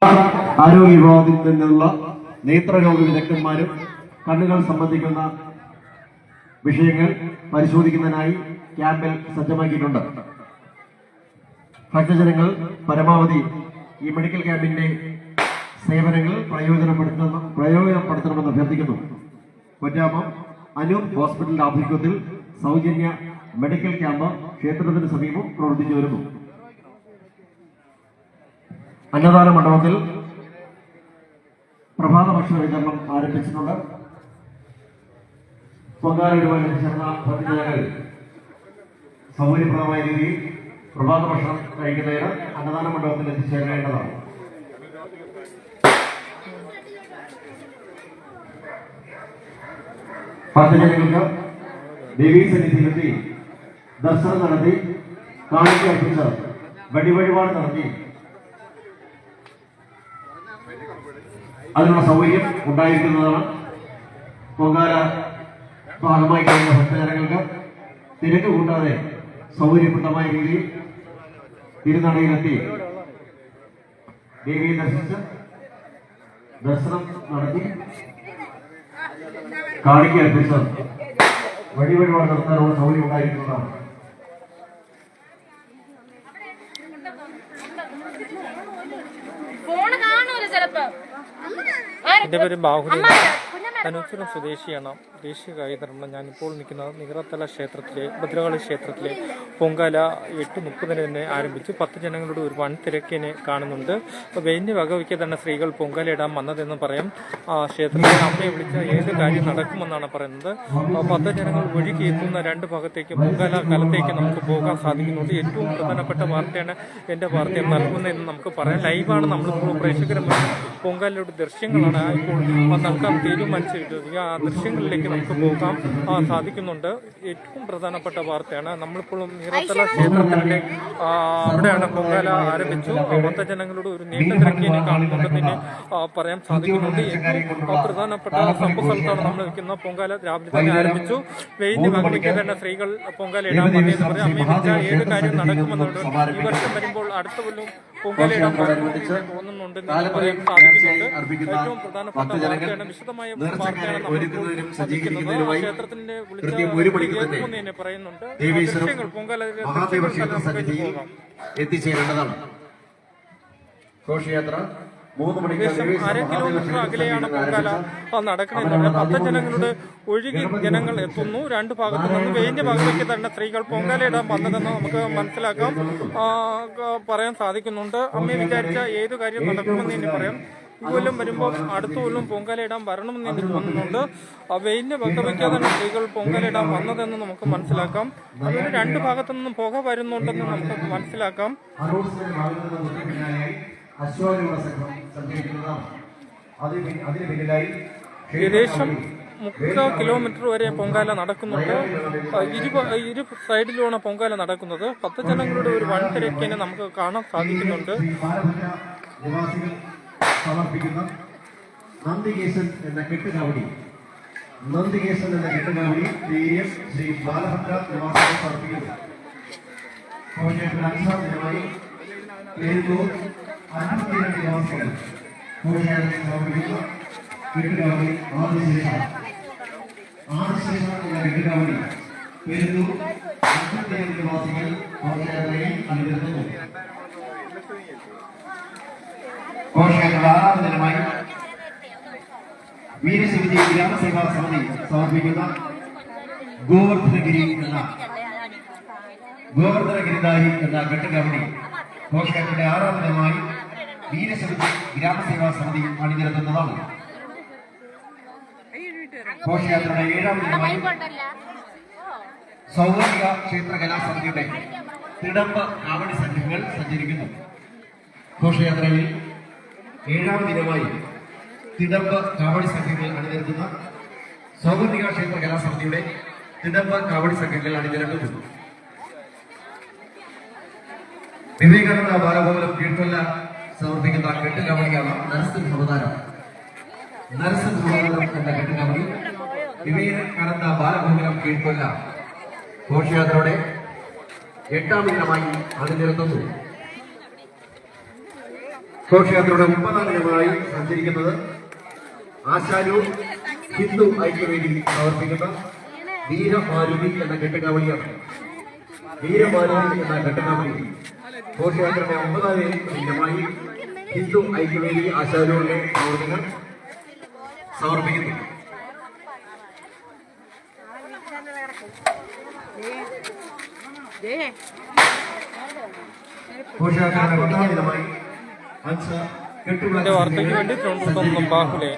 ആരോഗ്യ വിഭാഗത്തിൽ നിന്നുള്ള നേത്രരോഗ വിദഗ്ധന്മാരും കണ്ണുകൾ സംബന്ധിക്കുന്ന വിഷയങ്ങൾ പരിശോധിക്കുന്നതിനായി ക്യാമ്പിൽ സജ്ജമാക്കിയിട്ടുണ്ട്. ഭക്തജനങ്ങൾ പരമാവധി ഈ മെഡിക്കൽ ക്യാമ്പിന്റെ സേവനങ്ങൾ പ്രയോജനപ്പെടുത്തണമെന്ന് അഭ്യർത്ഥിക്കുന്നു. കൊറ്റാമം അനൂപ് ഹോസ്പിറ്റലിന്റെ ആഭിമുഖ്യത്തിൽ സൗജന്യ മെഡിക്കൽ ക്യാമ്പ് ക്ഷേത്രത്തിന് സമീപം പ്രവർത്തിച്ചു വരുന്നു. അന്നദാന മണ്ഡപത്തിൽ പ്രഭാത ഭക്ഷണ വിതരണം ആരംഭിച്ചിട്ടുണ്ട്. പൊങ്കാലയുമായി ചേർന്ന ഭക്തജനങ്ങൾ സൗകര്യപ്രദമായ രീതിയിൽ പ്രഭാത ഭക്ഷണം കഴിക്കുന്നതിന് അന്നദാന മണ്ഡപത്തിൽ എത്തിച്ചേരേണ്ടതാണ്. ഭക്തജനങ്ങൾക്ക് ദേവീ സന്നിധിയിലെത്തി ദർശനം നടത്തി കാണിക്ക അർപ്പിച്ച് വഴിപാട് നടത്തി അതിനുള്ള സൗകര്യം ഉണ്ടായിരിക്കുന്നതാണ്. പൊങ്കാല ഭാഗമായി കഴിയുന്ന ഭക്തജനങ്ങൾക്ക് തിരക്ക് കൂട്ടാതെ സൗകര്യപ്രദമായ രീതിയിൽ തിരുനടയിലെത്തി ദേവിയെ ദർശിച്ച് ദർശനം നടത്തി കാണിക്ക അർപ്പിച്ച് വഴിപാട് നടത്താനുള്ള സൗകര്യം ഉണ്ടായിരിക്കുന്നതാണ്. എൻ്റെ പേര് ബാഹുലി, തനൂച്ചുരം സ്വദേശിയാണ്. ദേശീയകായി നിർമ്മണം. ഞാനിപ്പോൾ നിൽക്കുന്നത് നികറത്തല ക്ഷേത്രത്തിലെ ഭദ്രകാളി ക്ഷേത്രത്തിലെ പൊങ്കാല 8:30 തന്നെ ആരംഭിച്ചു. 10 ജനങ്ങളുടെ ഒരു വൻ തിരക്കിനെ കാണുന്നുണ്ട്. അപ്പോൾ വെയിൻ്റെ വകവയ്ക്ക് തന്നെ സ്ത്രീകൾ പൊങ്കാല ഇടാൻ വന്നതെന്ന് പറയാം. ക്ഷേത്രത്തിലെ അമ്മയെ വിളിച്ച ഏത് കാര്യം നടക്കുമെന്നാണ് പറയുന്നത്. 10 ജനങ്ങൾ ഒഴുകി എത്തുന്ന 2 ഭാഗത്തേക്ക് പൊങ്കാല കലത്തേക്ക് നമുക്ക് പോകാൻ സാധിക്കുന്നുണ്ട്. ഏറ്റവും പ്രധാനപ്പെട്ട വാർത്തയാണ് എൻ്റെ വാർത്ത നൽകുന്നതെന്ന് നമുക്ക് പറയാം. ലൈവാണ് നമ്മളിപ്പോൾ പ്രേക്ഷകരെ പൊങ്കാലയുടെ ദൃശ്യങ്ങളാണ് ഇപ്പോൾ നൽകാൻ തീരുമാനിച്ചിരിക്കുന്നത്. ആ ദൃശ്യങ്ങളിലേക്ക് നമുക്ക് പോകാൻ സാധിക്കുന്നുണ്ട്. ഏറ്റവും പ്രധാനപ്പെട്ട വാർത്തയാണ്. നമ്മളിപ്പോൾ നികറത്തല ക്ഷേത്രത്തിൻ്റെ അവിടെയാണ് പൊങ്കാല ആരംഭിച്ചു. ഭക്തജനങ്ങളുടെ ഒരു നീണ്ട തിരക്കിനെ കാണുന്നുണ്ടെന്ന് പറയാൻ സാധിക്കുന്നുണ്ട്. ഏറ്റവും പ്രധാനപ്പെട്ട സംഭവ സ്ഥലത്താണ് നമ്മൾ നിൽക്കുന്ന. പൊങ്കാല രാവിലെ തന്നെ ആരംഭിച്ചു. വെയിലിന്റെ വകവയ്ക്ക് തന്നെ സ്ത്രീകൾ പൊങ്കാല ഇടാൻ വന്നതെന്ന് പറയാം. അമ്മയെ വിളിച്ചാൽ ഏത് കാര്യം നടക്കുമെന്നുണ്ട്. ഈ വർഷം വരുമ്പോൾ അടുത്ത കൊല്ലം പൊങ്കാല ഇടാൻ തോന്നുന്നുണ്ടെന്ന് പറയാൻ സാധിക്കുന്നുണ്ട്. ഏറ്റവും പ്രധാനപ്പെട്ട വാർത്തയാണ്. വിശദമായ വാർത്തയാണ് നമ്മൾ ക്ഷേത്രത്തിന്റെ വിളിച്ച പറയുന്നുണ്ട്. ദൃശ്യങ്ങൾ പൊങ്കാല എത്തിച്ചേരേണ്ടതാണ്. ഘോഷയാത്ര 3 മണിക്ക് 1 കിലോമീറ്റർ അകലെയാണ് പൊങ്കാല നടക്കുന്നത്. 10 ജനങ്ങളുടെ ഒഴുകി ജനങ്ങൾ എത്തുന്നു. 2 ഭാഗത്തു നിന്ന് വെയിന്റെ ഭാഗത്തേക്ക് തന്നെ സ്ത്രീകൾ പൊങ്കാല ഇടാൻ വന്നതെന്ന് നമുക്ക് മനസ്സിലാക്കാം, പറയാൻ സാധിക്കുന്നുണ്ട്. അമ്മയെ വിചാരിച്ച ഏതു കാര്യം നടക്കുമെന്ന് ഇനി പറയാം. കൊല്ലം വരുമ്പോൾ അടുത്ത കൊല്ലം പൊങ്കാല ഇടാൻ വരണമെന്ന് എനിക്ക് തോന്നുന്നുണ്ട്. വെയിലിന്റെ വകവയ്ക്കാതെ തന്നെ സ്ത്രീകൾ പൊങ്കാല ഇടാൻ വന്നതെന്ന് നമുക്ക് മനസ്സിലാക്കാം. അതിന് 2 ഭാഗത്തു നിന്നും പുക വരുന്നുണ്ടെന്ന് നമുക്ക് മനസ്സിലാക്കാം. ഏകദേശം 30 കിലോമീറ്റർ വരെ പൊങ്കാല നടക്കുന്നുണ്ട്. ഇരു സൈഡിലുമാണ് പൊങ്കാല നടക്കുന്നത്. 10 ജനങ്ങളുടെ ഒരു വൻ തിരക്കിനെ നമുക്ക് കാണാൻ സാധിക്കുന്നുണ്ട്. സമർപ്പിക്കുന്ന നന്ദികേശൻ എന്ന കെട്ടുകാവടി ധൈര്യം ശ്രീ ബാലഭദ്ര നിവാസികൾ സമർപ്പിക്കുന്നു. ഘോഷയാത്രമായി 52 നിവാസികൾ ഘോഷയാത്ര സമർപ്പിക്കുന്ന കെട്ടുകാവടി ആദിശേഷ എന്ന കെട്ടുകാവടി 52 നിവാസികൾ ഘോഷയാത്രയിൽ അനുവദിക്കുന്നു. ഘോഷയാത്രയുടെ 6ാം ദിനമായി വീരശിവജി ഗ്രാമസേവാ സമിതി സമർപ്പിക്കുന്ന ഗോവർദ്ധനഗിരിധാരി എന്ന ഘട്ടകവണി ഘോഷയാത്രയുടെ 6ാം ദിനമായി വീരശിവജി ഗ്രാമസേവാ സമിതി അണിനിരത്തുന്നതാണ്. ഘോഷയാത്രയുടെ 7ാം ദിനമായി സൗവർണിക ക്ഷേത്ര കലാസമിതിയുടെ തിടമ്പ കാവടി സംഘങ്ങൾ സഞ്ചരിക്കുന്നു. ഘോഷയാത്രയിൽ 7ാം ദിനമായി തിടമ്പ കാവടി സംഘങ്ങൾ അണിനിരത്തുന്ന സൗവർണിക ക്ഷേത്ര കലാസമിതിയുടെ തിടമ്പ കാവടി സംഘങ്ങൾ അണിനിരത്തുന്നു. വിവേകാനന്ദ ബാലഭവനം കീഴ്ക്കൊല്ല സമർപ്പിക്കുന്ന കെട്ടുകാവടിയാണ് നരസിംഹവതാരം. എന്ന കെട്ടുകാവടി വിവേകാനന്ദ ബാലഭവനം കീഴ്ക്കൊല്ല ഘോഷയാത്രയുടെ 8ാം ദിനമായി അണിനിരത്തുന്നു. ഘോഷയാത്രയുടെ 9ാം ദിനമായി സഞ്ചരിക്കുന്നത് ആശാനൂർ ഹിന്ദു ഐക്യവേദി സമർപ്പിക്കുന്ന വീരമാരുതി എന്ന കെട്ടുകാവളിയാണ്. വീരമാരുതി എന്ന കെട്ടുകാവളി ഘോഷയാത്രയുടെ 9ാം ദിനമായി ഹിന്ദു ഐക്യവേദി ആശാനൂരിലെ പ്രവർത്തകർ സമർപ്പിക്കുന്നു. ഘോഷയാത്രയുടെ 10ാം ദിനമായി വാർത്തയ്ക്ക് വേണ്ടി ബാഹുലേ.